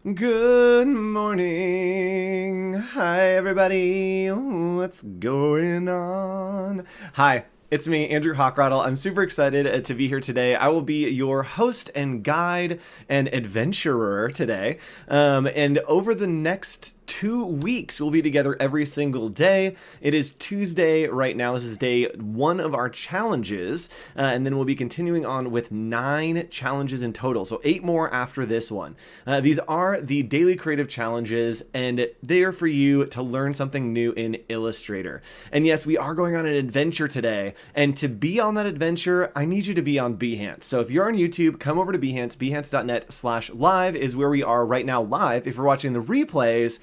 Good morning. Hi, everybody. What's going on? Hi, it's me, Andrew Hochradel. I'm super excited to be here today. I will be your host and guide and adventurer today. And over the next 2 weeks, we'll be together every single day. It is Tuesday right now. This is day one of our challenges. And then we'll be continuing on with 9 challenges in total. So 8 more after this one. These are the daily creative challenges, and they are for you to learn something new in Illustrator. And yes, we are going on an adventure today. And to be on that adventure, I need you to be on Behance. So if you're on YouTube, come over to Behance. Behance.net/live is where we are right now live. If you're watching the replays,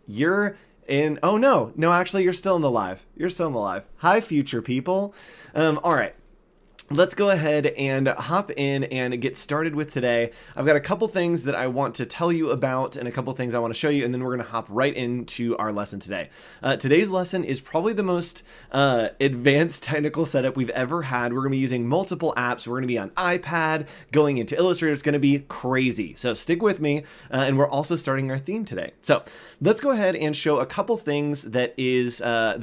you're in, oh no, actually you're still in the live. You're still in the live. Hi, future people. All right. Let's go ahead and hop in and get started with today. I've got a couple things that I want to tell you about and a couple things I want to show you, and then we're going to hop right into our lesson today. Today's lesson is probably the most advanced technical setup we've ever had. We're going to be using multiple apps. We're going to be on iPad, going into Illustrator. It's going to be crazy. So stick with me, and we're also starting our theme today. So let's go ahead and show a couple things that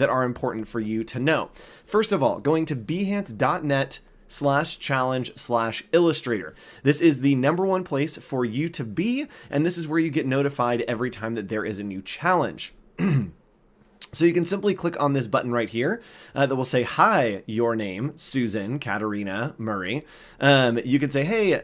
are important for you to know. First of all, going to behance.net/challenge/illustrator. This is the #1 place for you to be, and this is where you get notified every time that there is a new challenge. So you can simply click on this button right here that will say, hi, your name, Susan, Katarina, Murray. You can say, hey,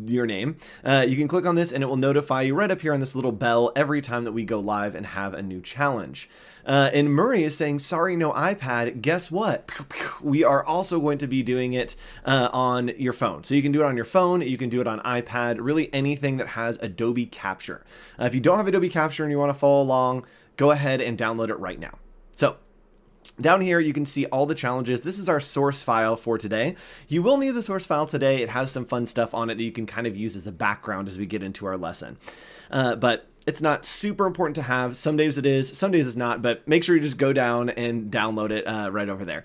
your name. You can click on this and it will notify you right up here on this little bell every time that we go live and have a new challenge. And Murray is saying, sorry, no iPad. Guess what? We are also going to be doing it on your phone. So you can do it on your phone. You can do it on iPad, really anything that has Adobe Capture. If you don't have Adobe Capture and you want to follow along, go ahead and download it right now. So down here, you can see all the challenges. This is our source file for today. You will need the source file today. It has some fun stuff on it that you can kind of use as a background as we get into our lesson. But it's not super important to have. Some days it is, some days it's not, but make sure you just go down and download it right over there.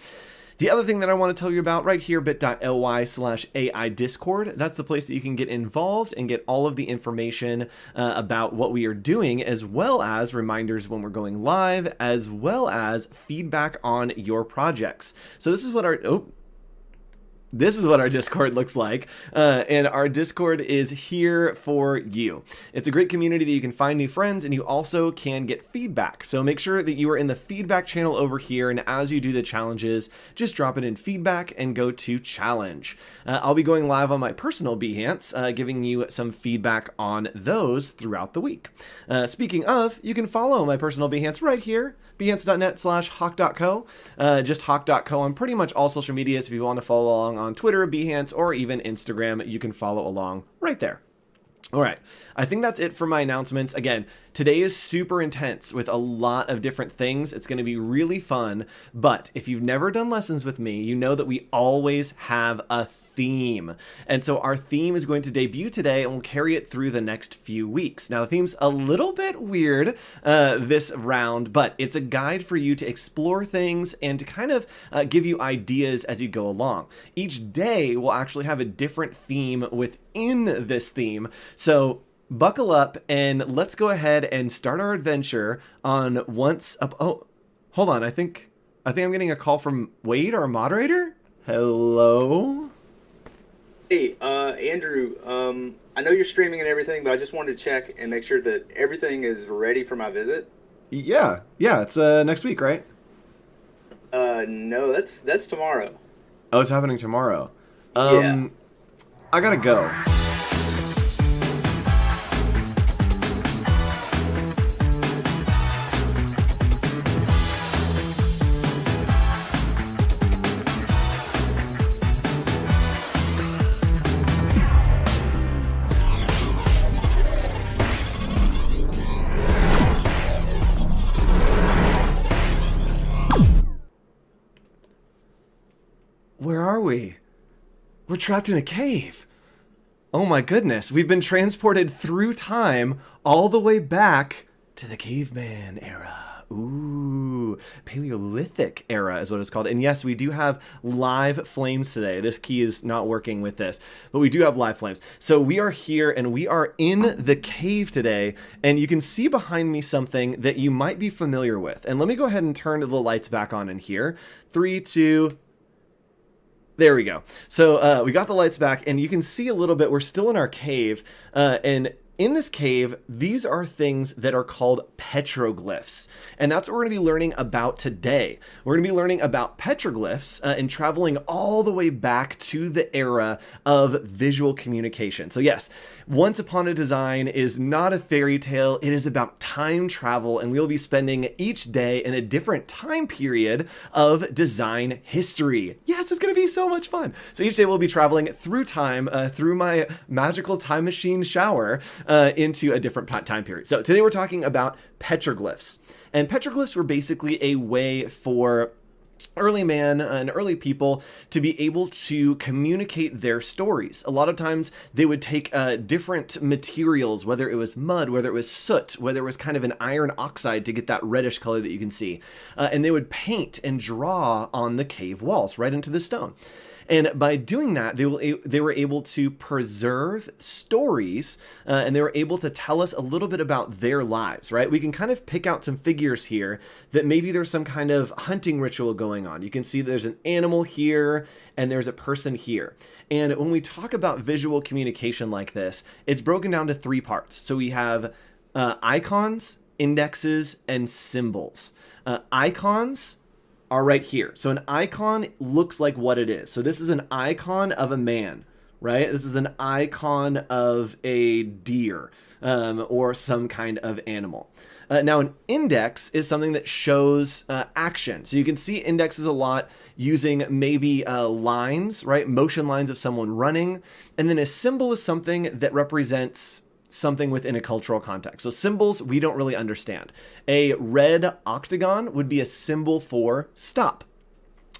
The other thing that I want to tell you about right here, bit.ly/AI Discord, that's the place that you can get involved and get all of the information about what we are doing, as well as reminders when we're going live, as well as feedback on your projects. So this is what our Discord looks like, and our Discord is here for you. It's a great community that you can find new friends, and you also can get feedback. So make sure that you are in the feedback channel over here, and as you do the challenges, just drop it in feedback and go to challenge. I'll be going live on my personal Behance, giving you some feedback on those throughout the week. Speaking of, you can follow my personal Behance right here, behance.net/hawk.co, just hawk.co on pretty much all social media. So if you want to follow along on Twitter, Behance, or even Instagram, you can follow along right there. All right, I think that's it for my announcements. Again, today is super intense with a lot of different things. It's going to be really fun, but if you've never done lessons with me, you know that we always have a theme. And so our theme is going to debut today and we'll carry it through the next few weeks. Now, the theme's a little bit weird this round, but it's a guide for you to explore things and to kind of give you ideas as you go along. Each day will actually have a different theme within this theme. So buckle up and let's go ahead and start our adventure on once up. Oh, hold on. I think I'm getting a call from Wade, our moderator. Hello. Hey, Andrew, I know you're streaming and everything, but I just wanted to check and make sure that everything is ready for my visit. Yeah, it's next week, right? No, that's tomorrow. Oh, it's happening tomorrow. Yeah. I gotta go. Where are we? We're trapped in a cave. Oh my goodness, we've been transported through time all the way back to the caveman era. Ooh, Paleolithic era is what it's called. And yes, we do have live flames today. This key is not working with this, but we do have live flames. So we are here and we are in the cave today, and you can see behind me something that you might be familiar with. And let me go ahead and turn the lights back on in here. 3, 2, there we go. So we got the lights back, and you can see a little bit. We're still in our cave, and in this cave, these are things that are called petroglyphs, and that's what we're going to be learning about today. We're going to be learning about petroglyphs and traveling all the way back to the era of visual communication. So yes, Once Upon a Design is not a fairy tale. It is about time travel, and we'll be spending each day in a different time period of design history. Yes, it's going to be so much fun. So each day we'll be traveling through time, through my magical time machine shower, into a different time period. So today we're talking about petroglyphs. And petroglyphs were basically a way for early man and early people to be able to communicate their stories. A lot of times they would take different materials, whether it was mud, whether it was soot, whether it was kind of an iron oxide to get that reddish color that you can see, and they would paint and draw on the cave walls right into the stone. And by doing that, they were able to preserve stories, and they were able to tell us a little bit about their lives, right? We can kind of pick out some figures here that maybe there's some kind of hunting ritual going on. You can see there's an animal here, and there's a person here. And when we talk about visual communication like this, it's broken down to 3 parts. So we have icons, indexes, and symbols. Icons are right here. So an icon looks like what it is. So this is an icon of a man, right? This is an icon of a deer or some kind of animal. Now an index is something that shows action. So you can see indexes a lot using maybe lines, right? Motion lines of someone running. And then a symbol is something that represents something within a cultural context. So symbols, we don't really understand. A red octagon would be a symbol for stop.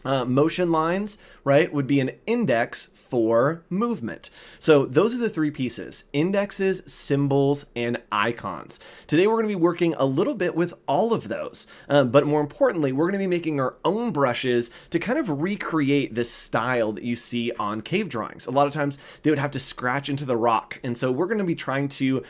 Motion lines, right, would be an index for movement. So those are the 3 pieces: indexes, symbols, and icons. Today we're going to be working a little bit with all of those, but more importantly, we're going to be making our own brushes to kind of recreate this style that you see on cave drawings. A lot of times they would have to scratch into the rock, and so we're going to be trying to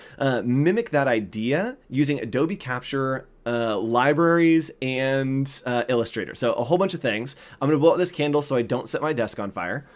mimic that idea using Adobe Capture, libraries, and Illustrator. So a whole bunch of things. I'm going to blow out this candle so I don't set my desk on fire.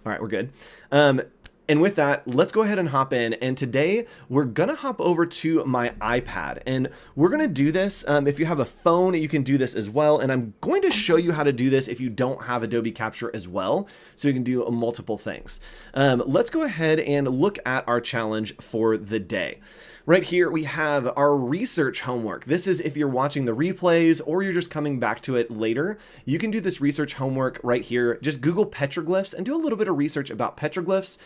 All right, we're good. And with that, let's go ahead and hop in. And today we're gonna hop over to my iPad, and we're gonna do this. If you have a phone, you can do this as well. And I'm going to show you how to do this if you don't have Adobe Capture as well, so you can do multiple things. Let's go ahead and look at our challenge for the day. Right here, we have our research homework. This is if you're watching the replays or you're just coming back to it later. You can do this research homework right here. Just Google petroglyphs and do a little bit of research about petroglyphs.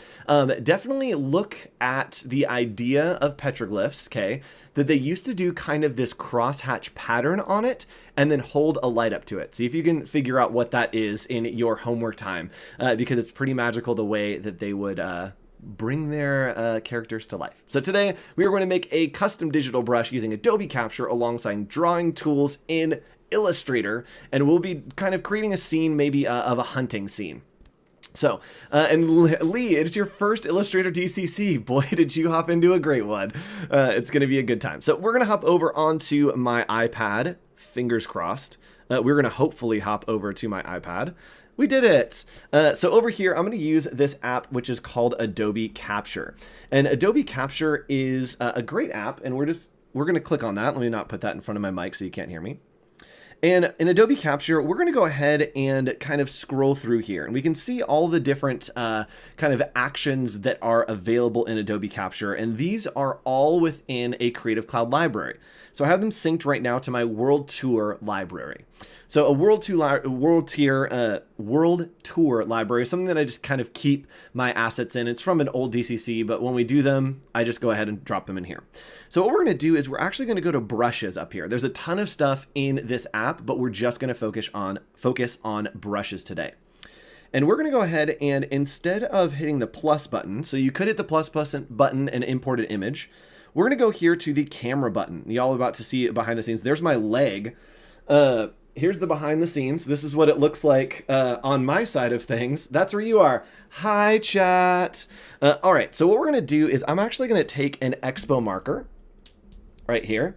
Definitely look at the idea of petroglyphs, okay, that they used to do kind of this crosshatch pattern on it and then hold a light up to it. See if you can figure out what that is in your homework time, because it's pretty magical the way that they would bring their characters to life. So today we are going to make a custom digital brush using Adobe Capture alongside drawing tools in Illustrator, and we'll be kind of creating a scene maybe of a hunting scene. So, and Lee, it's your first Illustrator DCC. Boy, did you hop into a great one. It's going to be a good time. So we're going to hop over onto my iPad, fingers crossed. We're going to hopefully hop over to my iPad. We did it. So over here, I'm going to use this app, which is called Adobe Capture. And Adobe Capture is a great app, and we're going to click on that. Let me not put that in front of my mic so you can't hear me. And in Adobe Capture, we're going to go ahead and kind of scroll through here, and we can see all the different kind of actions that are available in Adobe Capture, and these are all within a Creative Cloud library. So I have them synced right now to my World Tour library. So a World Tour library is something that I just kind of keep my assets in. It's from an old DCC, but when we do them, I just go ahead and drop them in here. So what we're going to do is we're actually going to go to brushes up here. There's a ton of stuff in this app, but we're just going to focus on brushes today. And we're going to go ahead and instead of hitting the plus button, so you could hit the plus button and import an image. we're going to go here to the camera button. Y'all are about to see it behind the scenes. There's my leg. Here's the behind the scenes. This is what it looks like on my side of things. That's where you are. Hi, chat. All right, so what we're going to do is I'm actually going to take an expo marker right here,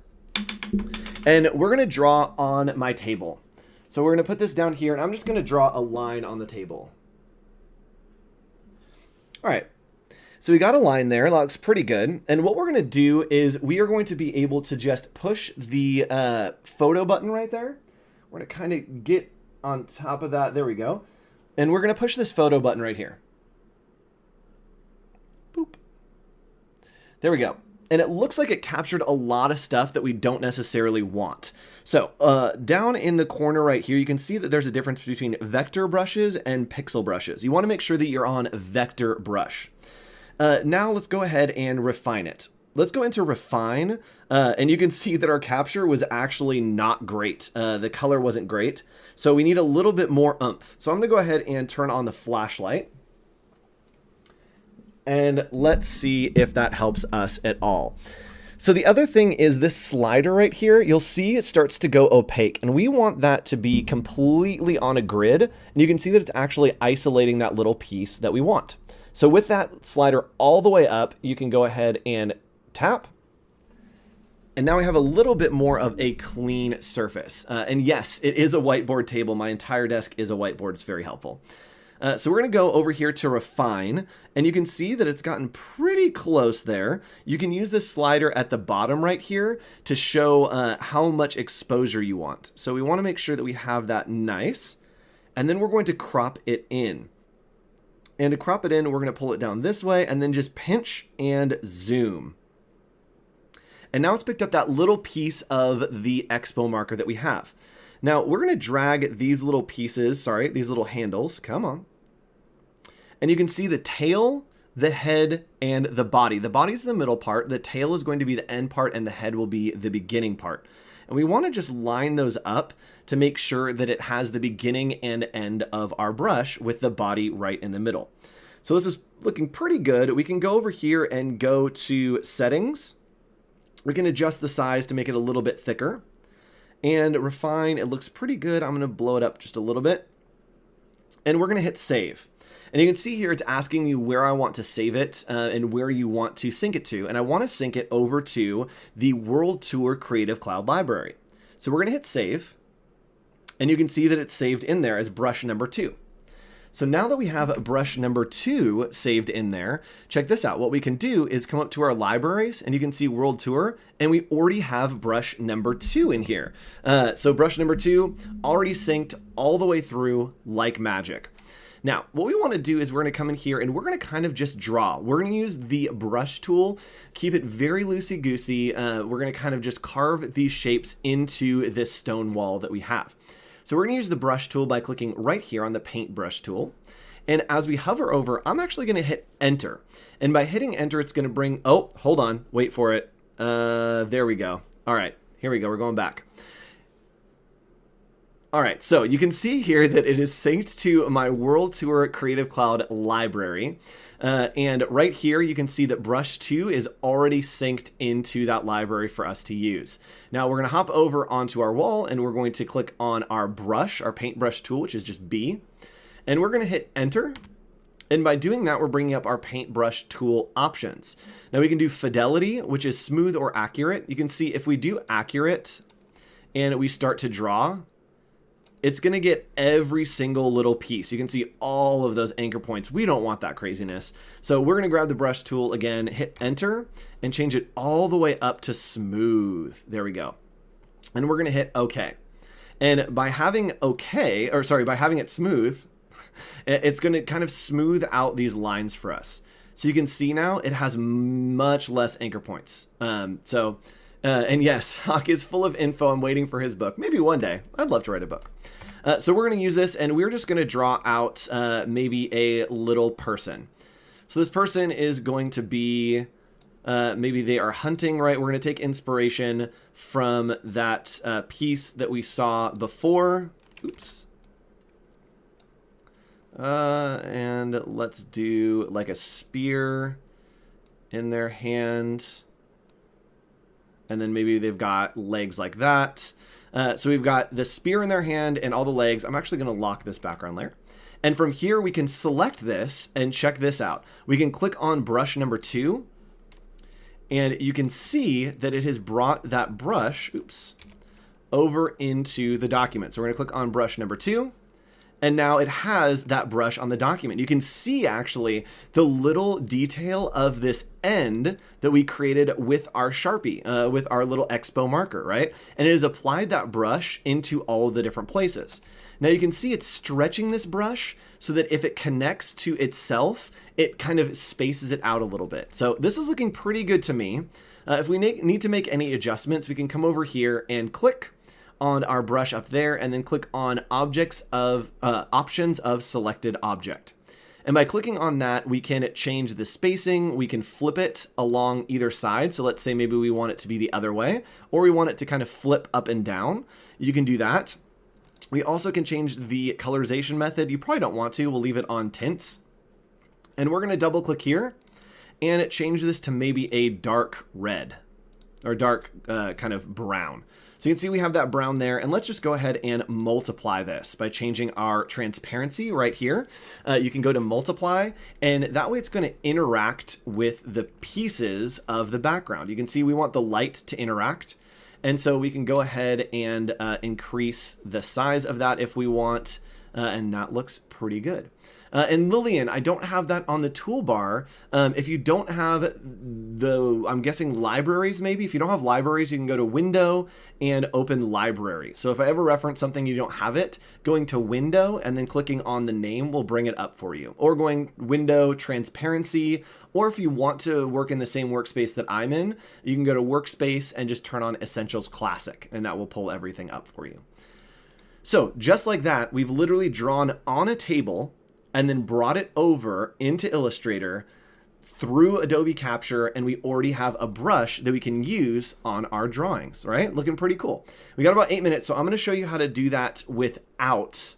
and we're going to draw on my table. So we're going to put this down here, and I'm just going to draw a line on the table. All right. So we got a line there. That looks pretty good. And what we're going to do is we are going to be able to just push the photo button right there. We're going to kind of get on top of that. There we go. And we're going to push this photo button right here. Boop. There we go. And it looks like it captured a lot of stuff that we don't necessarily want. So down in the corner right here, you can see that there's a difference between vector brushes and pixel brushes. You want to make sure that you're on vector brush. Now let's go ahead and refine it. Let's go into refine, and you can see that our capture was actually not great. The color wasn't great, so we need a little bit more oomph. So I'm gonna go ahead and turn on the flashlight, and let's see if that helps us at all. So the other thing is this slider right here, you'll see it starts to go opaque, and we want that to be completely on a grid, and you can see that it's actually isolating that little piece that we want. So with that slider all the way up, you can go ahead and tap. And now we have a little bit more of a clean surface. And yes, it is a whiteboard table. My entire desk is a whiteboard. It's very helpful. So we're going to go over here to refine, and you can see that it's gotten pretty close there. You can use this slider at the bottom right here to show how much exposure you want. So we want to make sure that we have that nice, and then we're going to crop it in. And to crop it in, we're going to pull it down this way and then just pinch and zoom. And now it's picked up that little piece of the expo marker that we have. Now we're going to drag these little pieces, these little handles, come on. And you can see the tail, the head, and the body. The body's the middle part, the tail is going to be the end part, and the head will be the beginning part. And we want to just line those up to make sure that it has the beginning and end of our brush with the body right in the middle. So this is looking pretty good. We can go over here and go to settings. We can adjust the size to make it a little bit thicker. And refine, it looks pretty good. I'm going to blow it up just a little bit. And we're going to hit save. And you can see here it's asking me where I want to save it and where you want to sync it to. And I want to sync it over to the World Tour Creative Cloud Library. So we're going to hit save. And you can see that it's saved in there as brush number 2. So now that we have brush number 2 saved in there, check this out. What we can do is come up to our libraries, and you can see World Tour, and we already have brush number 2 in here. So brush number 2 already synced all the way through like magic. Now, what we want to do is we're going to come in here and we're going to kind of just draw. We're going to use the brush tool, keep it very loosey-goosey. We're going to kind of just carve these shapes into this stone wall that we have. So we're going to use the brush tool by clicking right here on the paintbrush tool. And as we hover over, I'm actually going to hit enter. And by hitting enter, it's going to bring, oh, hold on, wait for it. There we go. All right, here we go. We're going back. All right, so you can see here that it is synced to my World Tour Creative Cloud library. And right here, you can see that brush 2 is already synced into that library for us to use. Now we're going to hop over onto our wall, and we're going to click on our brush, our paintbrush tool, which is just B. And we're going to hit enter. And by doing that, we're bringing up our paintbrush tool options. Now we can do fidelity, which is smooth or accurate. You can see if we do accurate and we start to draw, it's going to get every single little piece. You can see all of those anchor points. We don't want that craziness. So we're going to grab the brush tool again, hit enter, and change it all the way up to smooth. There we go. And we're going to hit OK. And by having OK, or sorry, by having it smooth, it's going to kind of smooth out these lines for us. So you can see now it has much less anchor points. And yes, Hawk is full of info. I'm waiting for his book. Maybe one day. I'd love to write a book. So we're going to use this, and we're just going to draw out maybe a little person. So this person is going to be, maybe they are hunting, right? We're going to take inspiration from that piece that we saw before. Oops. And let's do like a spear in their hand. And then maybe they've got legs like that. So we've got the spear in their hand and all the legs. I'm actually going to lock this background layer. And from here, we can select this and check this out. We can click on brush number 2. And you can see that it has brought that brush, over into the document. So we're going to click on brush number 2. And now it has that brush on the document. You can see actually the little detail of this end that we created with our Sharpie, with our little Expo marker, right? And it has applied that brush into all the different places. Now you can see it's stretching this brush so that if it connects to itself, it kind of spaces it out a little bit. So this is looking pretty good to me. If we need to make any adjustments, we can come over here and click on our brush up there and then click on options of selected object. And by clicking on that, we can change the spacing. We can flip it along either side. So let's say maybe we want it to be the other way, or we want it to kind of flip up and down. You can do that. We also can change the colorization method. You probably don't want to. We'll leave it on tints. And we're going to double click here and change this to maybe a dark red or dark kind of brown. So you can see we have that brown there, and let's just go ahead and multiply this by changing our transparency right here. You can go to multiply, and that way it's going to interact with the pieces of the background. You can see we want the light to interact, and so we can go ahead and increase the size of that if we want, and that looks pretty good. And Lillian, I don't have that on the toolbar. If you don't have I'm guessing libraries maybe. If you don't have libraries, you can go to Window and open Library. So if I ever reference something you don't have it, going to Window and then clicking on the name will bring it up for you. Or going Window, Transparency, or if you want to work in the same workspace that I'm in, you can go to Workspace and just turn on Essentials Classic, and that will pull everything up for you. So just like that, we've literally drawn on a table and then brought it over into Illustrator through Adobe Capture, and we already have a brush that we can use on our drawings, right? Looking pretty cool. We got about 8 minutes, so I'm going to show you how to do that without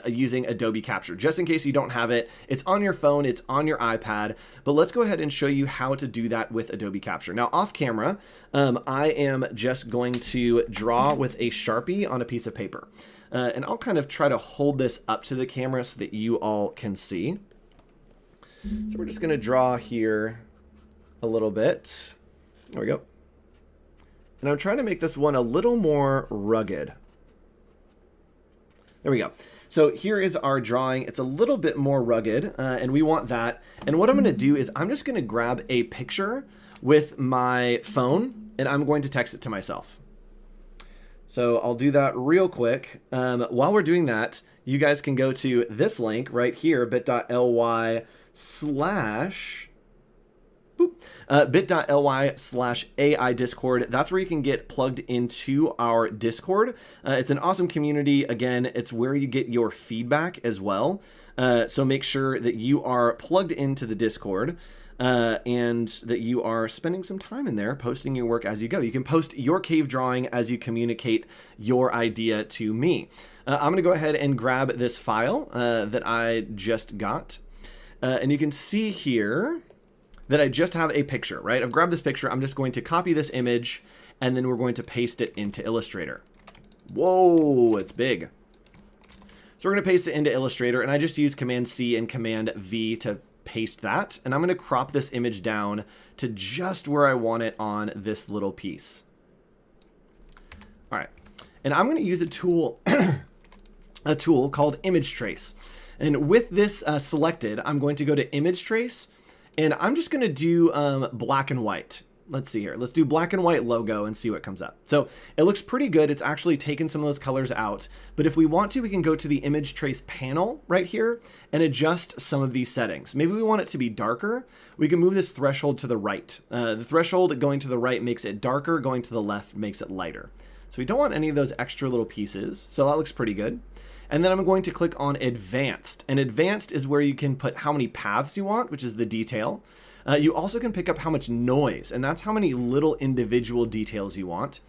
using Adobe Capture, just in case you don't have it. It's on your phone, it's on your iPad, but let's go ahead and show you how to do that with Adobe Capture. Now off camera, I am just going to draw with a Sharpie on a piece of paper. And I'll kind of try to hold this up to the camera so that you all can see. So we're just going to draw here a little bit. There we go. And I'm trying to make this one a little more rugged. There we go. So here is our drawing. It's a little bit more rugged, and we want that. And what I'm going to do is I'm just going to grab a picture with my phone, and I'm going to text it to myself. So I'll do that real quick. While we're doing that, you guys can go to this link right here, bit.ly/AI Discord. That's where you can get plugged into our Discord. It's an awesome community. Again, it's where you get your feedback as well. So make sure that you are plugged into the Discord. And that you are spending some time in there posting your work as you go. You can post your cave drawing as you communicate your idea to me. I'm going to go ahead and grab this file that I just got. And you can see here that I just have a picture, right? I've grabbed this picture. I'm just going to copy this image, and then we're going to paste it into Illustrator. Whoa, it's big. So we're going to paste it into Illustrator, and I just use Command C and Command V to paste that, and I'm going to crop this image down to just where I want it on this little piece. All right, and I'm going to use a tool called Image Trace, and with this selected, I'm going to go to Image Trace, and I'm just going to do black and white. Let's see here. Let's do black and white logo and see what comes up. So it looks pretty good. It's actually taken some of those colors out. But if we want to, we can go to the image trace panel right here and adjust some of these settings. Maybe we want it to be darker. We can move this threshold to the right. The threshold going to the right makes it darker. Going to the left makes it lighter. So we don't want any of those extra little pieces. So that looks pretty good. And then I'm going to click on Advanced. And Advanced is where you can put how many paths you want, which is the detail. You also can pick up how much noise, and that's how many little individual details you want.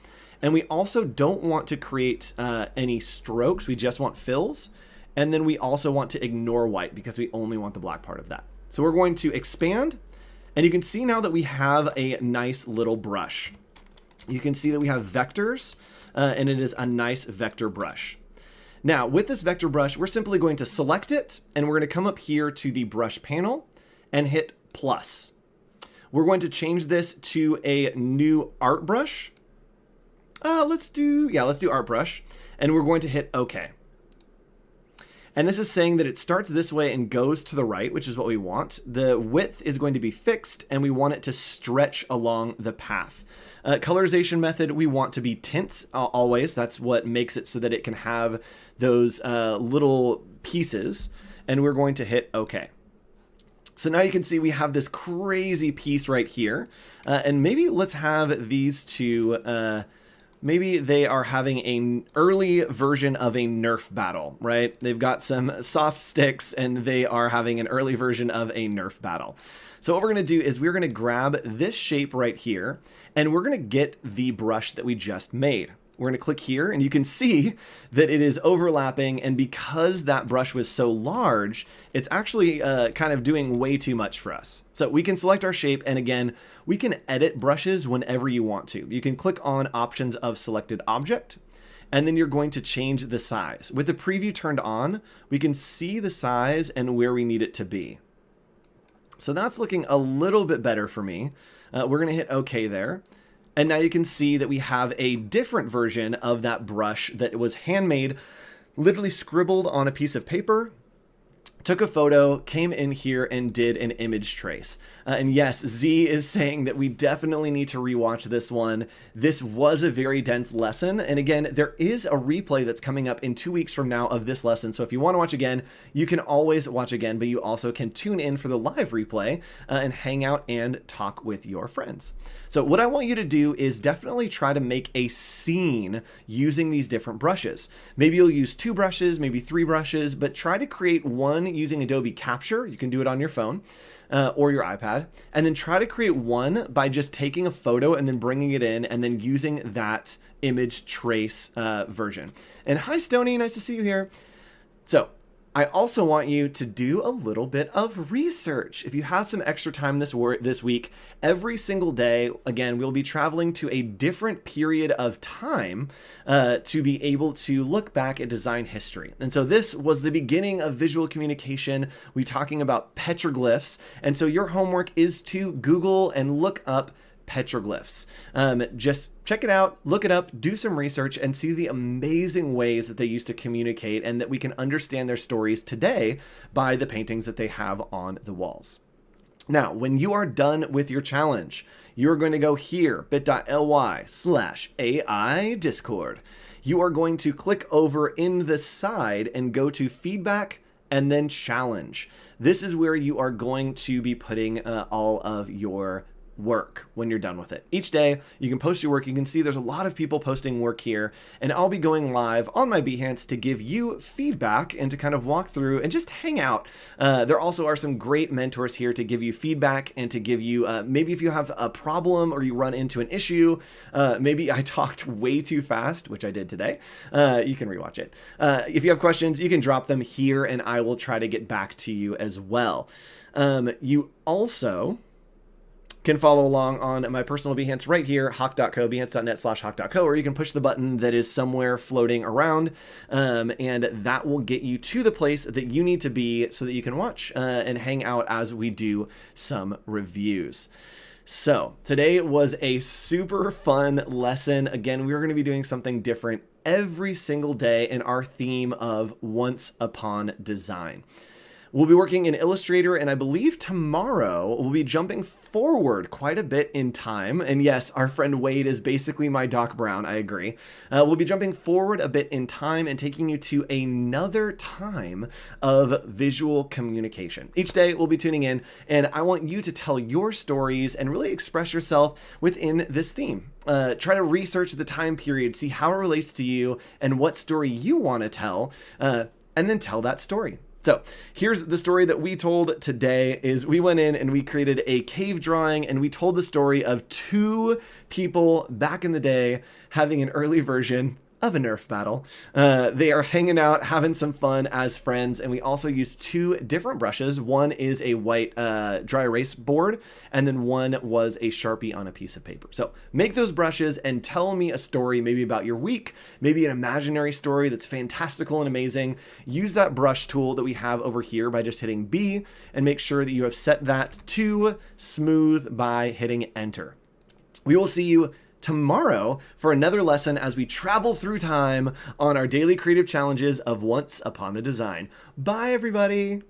And we also don't want to create any strokes. We just want fills. And then we also want to ignore white because we only want the black part of that. So we're going to expand, And you can see now that we have a nice little brush. You can see that we have vectors, and it is a nice vector brush. Now, with this vector brush, we're simply going to select it, and we're going to come up here to the brush panel and hit plus. We're going to change this to a new art brush. Let's do art brush, and we're going to hit OK. And this is saying that it starts this way and goes to the right, which is what we want. The width is going to be fixed, and we want it to stretch along the path. Colorization method, we want to be tints always. That's what makes it so that it can have those little pieces. And we're going to hit OK. So now you can see we have this crazy piece right here. And maybe let's have these two... maybe they are having an early version of a Nerf battle, right? They've got some soft sticks and they are having an early version of a Nerf battle. So what we're going to do is we're going to grab this shape right here and we're going to get the brush that we just made. We're going to click here and you can see that it is overlapping, and because that brush was so large, it's actually kind of doing way too much for us. So we can select our shape, and again, we can edit brushes whenever you want to. You can click on options of selected object, and then you're going to change the size. With the preview turned on, we can see the size and where we need it to be. So that's looking a little bit better for me. We're going to hit OK there. And now you can see that we have a different version of that brush that was handmade, literally scribbled on a piece of paper, took a photo, came in here and did an image trace. And yes, Z is saying that we definitely need to rewatch this one. This was a very dense lesson. And again, there is a replay that's coming up in 2 weeks from now of this lesson. So if you want to watch again, you can always watch again, but you also can tune in for the live replay and hang out and talk with your friends. So what I want you to do is definitely try to make a scene using these different brushes. Maybe you'll use 2 brushes, maybe 3 brushes, but try to create one using Adobe Capture. You can do it on your phone or your iPad, and then try to create one by just taking a photo and then bringing it in and then using that image trace version. And hi Stony, nice to see you here. So I also want you to do a little bit of research. If you have some extra time this week, every single day, again, we'll be traveling to a different period of time to be able to look back at design history. And so this was the beginning of visual communication. We're talking about petroglyphs. And so your homework is to Google and look up petroglyphs. Just check it out, look it up, do some research, and see the amazing ways that they used to communicate and that we can understand their stories today by the paintings that they have on the walls. Now, when you are done with your challenge, you're going to go here, bit.ly/AI Discord. You are going to click over in the side and go to feedback and then challenge. This is where you are going to be putting all of your work when you're done with it. Each day you can post your work. You can see there's a lot of people posting work here, and I'll be going live on my Behance to give you feedback and to kind of walk through and just hang out. There also are some great mentors here to give you feedback and to give you maybe if you have a problem or you run into an issue, maybe I talked way too fast, which I did today. You can rewatch it. If you have questions, you can drop them here and I will try to get back to you as well. You also can follow along on my personal Behance right here, hoch.co, behance.net/hoch.co, or you can push the button that is somewhere floating around, and that will get you to the place that you need to be so that you can watch and hang out as we do some reviews. So today was a super fun lesson. Again, we're going to be doing something different every single day in our theme of Once Upon Design. We'll be working in Illustrator, and I believe tomorrow we'll be jumping forward quite a bit in time. And yes, our friend Wade is basically my Doc Brown, I agree. We'll be jumping forward a bit in time and taking you to another time of visual communication. Each day we'll be tuning in, and I want you to tell your stories and really express yourself within this theme. Try to research the time period, see how it relates to you and what story you want to tell, and then tell that story. So here's the story that we told today is we went in and we created a cave drawing, and we told the story of 2 people back in the day having an early version of a Nerf battle. They are hanging out, having some fun as friends, and we also used 2 different brushes. One is a white dry erase board, and then one was a Sharpie on a piece of paper. So make those brushes and tell me a story, maybe about your week, maybe an imaginary story that's fantastical and amazing. Use that brush tool that we have over here by just hitting B, and make sure that you have set that to smooth by hitting enter. We will see you tomorrow for another lesson as we travel through time on our daily creative challenges of Once Upon a Design. Bye, everybody.